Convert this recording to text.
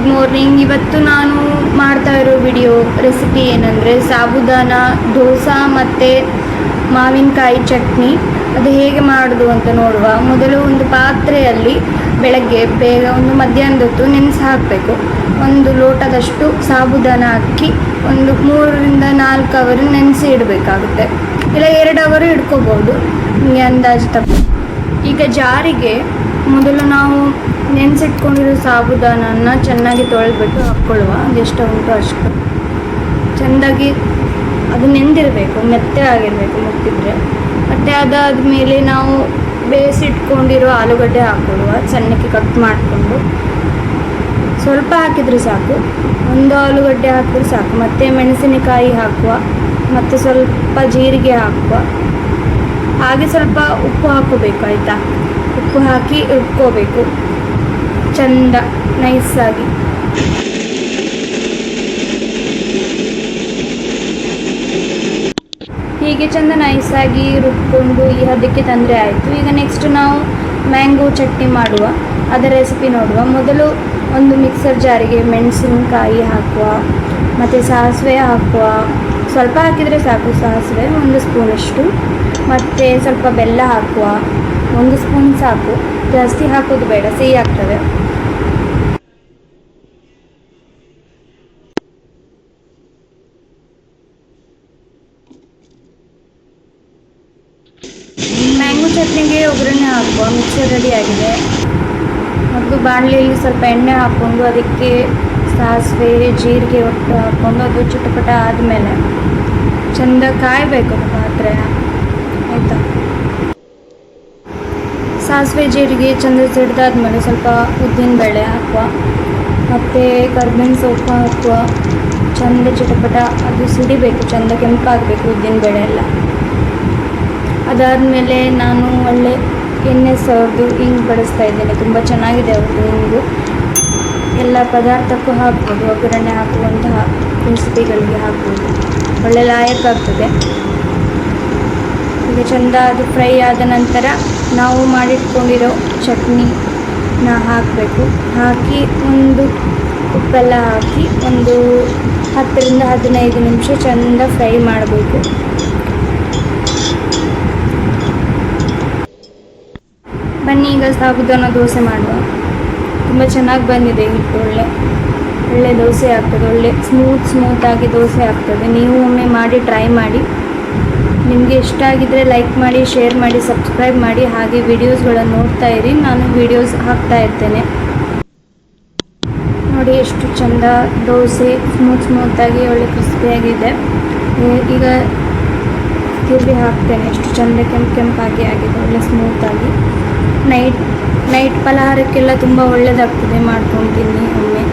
Good morning. ಇವತ್ತು ನಾನು ಮಾಡ್ತಾ ಇರೋ ವಿಡಿಯೋ ರೆಸಿಪಿ ಏನಂದರೆ ಸಾಬುದಾನ ದೋಸೆ ಮತ್ತು ಮಾವಿನಕಾಯಿ ಚಟ್ನಿ. ಅದು ಹೇಗೆ ಮಾಡೋದು ಅಂತ ನೋಡುವ. ಮೊದಲು ಒಂದು ಪಾತ್ರೆಯಲ್ಲಿ ಬೆಳಗ್ಗೆ ಬೇಗ ಒಂದು ಮಧ್ಯಾಹ್ನದ ಹೊತ್ತು ನೆನೆಸಿ ಹಾಕಬೇಕು. ಒಂದು ಲೋಟದಷ್ಟು ಸಾಬುದಾನ ಹಾಕಿ ಒಂದು 3ರಿಂದ 4 ಅವರ್ ನೆನೆಸಿ ಇಡಬೇಕಾಗುತ್ತೆ, ಇಲ್ಲ 2 ಅವರ್ ಇಡ್ಕೋಬೋದು, ನಿಮಗೆ ಅಂದಾಜು ತಪ್ಪು. ಈಗ ಜಾರಿಗೆ ಮೊದಲು ನಾವು ನೆನೆಸಿಟ್ಕೊಂಡಿರೋ ಸಾಬುದಾನನ ಚೆನ್ನಾಗಿ ತೊಳೆದ್ಬಿಟ್ಟು ಹಾಕ್ಕೊಳ್ಳುವ. ಅದೆಷ್ಟು ಉಂಟು ಅಷ್ಟು ಚೆಂದಾಗಿ ಅದು ನೆಂದಿರಬೇಕು, ಮೆತ್ತೆ ಆಗಿರಬೇಕು ಮುಟ್ಟಿದ್ರೆ. ಮತ್ತು ಅದಾದಮೇಲೆ ನಾವು ಬೇಯಿಸಿಟ್ಕೊಂಡಿರೋ ಆಲೂಗಡ್ಡೆ ಹಾಕ್ಕೊಳ್ಳುವ, ಸಣ್ಣಕ್ಕೆ ಕಟ್ ಮಾಡಿಕೊಂಡು. ಸ್ವಲ್ಪ ಹಾಕಿದರೆ ಸಾಕು, ಒಂದು ಆಲೂಗಡ್ಡೆ ಹಾಕಿದ್ರೆ ಸಾಕು. ಮತ್ತು ಮೆಣಸಿನಕಾಯಿ ಹಾಕುವ, ಮತ್ತು ಸ್ವಲ್ಪ ಜೀರಿಗೆ ಹಾಕುವ, ಹಾಗೆ ಸ್ವಲ್ಪ ಉಪ್ಪು ಹಾಕೋಬೇಕು, ಆಯಿತಾ? ಉಪ್ಪು ಹಾಕಿ ರುಬ್ಕೋಬೇಕು ಚಂದ ನೈಸಾಗಿ. ಹೀಗೆ ಚಂದ ನೈಸಾಗಿ ರುಬ್ಕೊಂಡು ಈ ಹದಕ್ಕೆ ತಂದರೆ ಆಯಿತು. ಈಗ ನೆಕ್ಸ್ಟ್ ನಾವು ಮ್ಯಾಂಗೋ ಚಟ್ನಿ ಮಾಡುವ, ಅದರ ರೆಸಿಪಿ ನೋಡುವ. ಮೊದಲು ಒಂದು ಮಿಕ್ಸರ್ ಜಾರಿಗೆ ಮೆಣಸಿನಕಾಯಿ ಹಾಕುವ, ಮತ್ತು ಸಾಸಿವೆ ಹಾಕುವ. ಸ್ವಲ್ಪ ಹಾಕಿದರೆ ಸಾಕು ಸಾಸಿವೆ, 1 ಸ್ಪೂನಷ್ಟು. ಮತ್ತು ಸ್ವಲ್ಪ ಬೆಲ್ಲ ಹಾಕುವ, 1 ಸ್ಪೂನ್ ಸಾಕು, ಜಾಸ್ತಿ ಹಾಕೋದು ಬೇಡ, ಸಿಹಿ ಆಗ್ತದೆ. ಮ್ಯಾಂಗೋ ಚಟ್ನಿಗೆ ಒಗ್ಗರಣೆ ಹಾಕುವ. ಮಿಕ್ಸರ್ ರೆಡಿ ಆಗಿದೆ. ಮತ್ತು ಬಾಣಲೆಯಲ್ಲಿ ಸ್ವಲ್ಪ ಎಣ್ಣೆ ಹಾಕ್ಕೊಂಡು ಅದಕ್ಕೆ ಸಾಸಿವೆ ಜೀರಿಗೆ ಒಟ್ಟು ಹಾಕ್ಕೊಂಡು ಅದು ಚಿಟಪಟ ಆದಮೇಲೆ ಚೆಂದ ಕಾಯಬೇಕು ಅದು ಪಾತ್ರೆ, ಆಯಿತಾ? ಸಾಸಿವೆ ಜೀರಿಗೆ ಚೆಂದ ಸಿಡ್ದಾದ್ಮೇಲೆ ಸ್ವಲ್ಪ ಉದ್ದಿನಬೇಳೆ ಹಾಕುವ, ಮತ್ತು ಕರ್ಬೇವಿನ ಸೊಪ್ಪು ಹಾಕುವ. ಚೆಂದ ಚಿಟಪಟ ಅದು ಸಿಡಿಬೇಕು, ಚೆಂದ ಕೆಂಪಾಗಬೇಕು ಉದ್ದಿನಬೇಳೆ ಎಲ್ಲ. ಅದಾದಮೇಲೆ ನಾನು ಒಳ್ಳೆ ಎಣ್ಣೆ ಸವರ್ದು ಹಿಂಗೆ ಬಳಸ್ತಾ ಇದ್ದೇನೆ, ತುಂಬ ಚೆನ್ನಾಗಿದೆ ಅವ್ರದ್ದು ಹಿಂಗು. ಎಲ್ಲ ಪದಾರ್ಥಕ್ಕೂ ಹಾಕ್ಬೋದು, ಒಗ್ಗರಣೆ ಹಾಕುವಂತಹ ರೆಸಿಪಿಗಳಿಗೆ ಹಾಕ್ಬೋದು, ಒಳ್ಳೆ ಲಾಯಕ್ ಆಗ್ತದೆ. ಈಗ ಚೆಂದ ಅದು ಫ್ರೈ ಆದ ನಂತರ ನಾವು ಮಾಡಿಟ್ಕೊಂಡಿರೋ ಚಟ್ನಿನ ಹಾಕಬೇಕು. ಹಾಕಿ ಒಂದು ಉಪ್ಪೆಲ್ಲ ಹಾಕಿ ಒಂದು 10ರಿಂದ 15 ನಿಮಿಷ ಚೆಂದ ಫ್ರೈ ಮಾಡಬೇಕು. ಬನ್ನಿ ಈಗ ಸಾಬುದಾನ ದೋಸೆ ಮಾಡುವ. ತುಂಬ ಚೆನ್ನಾಗಿ ಬಂದಿದೆ ಹಿಟ್ಟು, ಒಳ್ಳೆ ದೋಸೆ ಆಗ್ತದೆ, ಒಳ್ಳೆ ಸ್ಮೂತಾಗಿ ದೋಸೆ ಆಗ್ತದೆ. ನೀವು ಒಮ್ಮೆ ಮಾಡಿ ಟ್ರೈ ಮಾಡಿ. ನಿಮಗೆ ಇಷ್ಟ ಆಗಿದ್ದರೆ ಲೈಕ್ ಮಾಡಿ, ಶೇರ್ ಮಾಡಿ, ಸಬ್ಸ್ಕ್ರೈಬ್ ಮಾಡಿ. ಹಾಗೆ ವಿಡಿಯೋಸ್ಗಳನ್ನು ನೋಡ್ತಾ ಇರಿ, ನಾನು ವಿಡಿಯೋಸ್ ಹಾಕ್ತಾ ಇರ್ತೇನೆ. ನೋಡಿ ಎಷ್ಟು ಚೆಂದ ದೋಸೆ ಸ್ಮೂತಾಗಿ ಒಳ್ಳೆ ಕ್ರಿಸ್ಪಿಯಾಗಿದೆ. ಈಗ ತಿರುವಿ ಹಾಕ್ತೇನೆ, ಎಷ್ಟು ಚೆಂದ ಕೆಂಪಾಗಿ ಆಗಿದೆ, ಒಳ್ಳೆ ಸ್ಮೂತಾಗಿ. ನೈಟ್ ಫಲಹಾರಕ್ಕೆಲ್ಲ ತುಂಬ ಒಳ್ಳೆಯದಾಗ್ತದೆ, ಮಾಡ್ಕೊಂಡು ತಿನ್ನಿ ಒಮ್ಮೆ.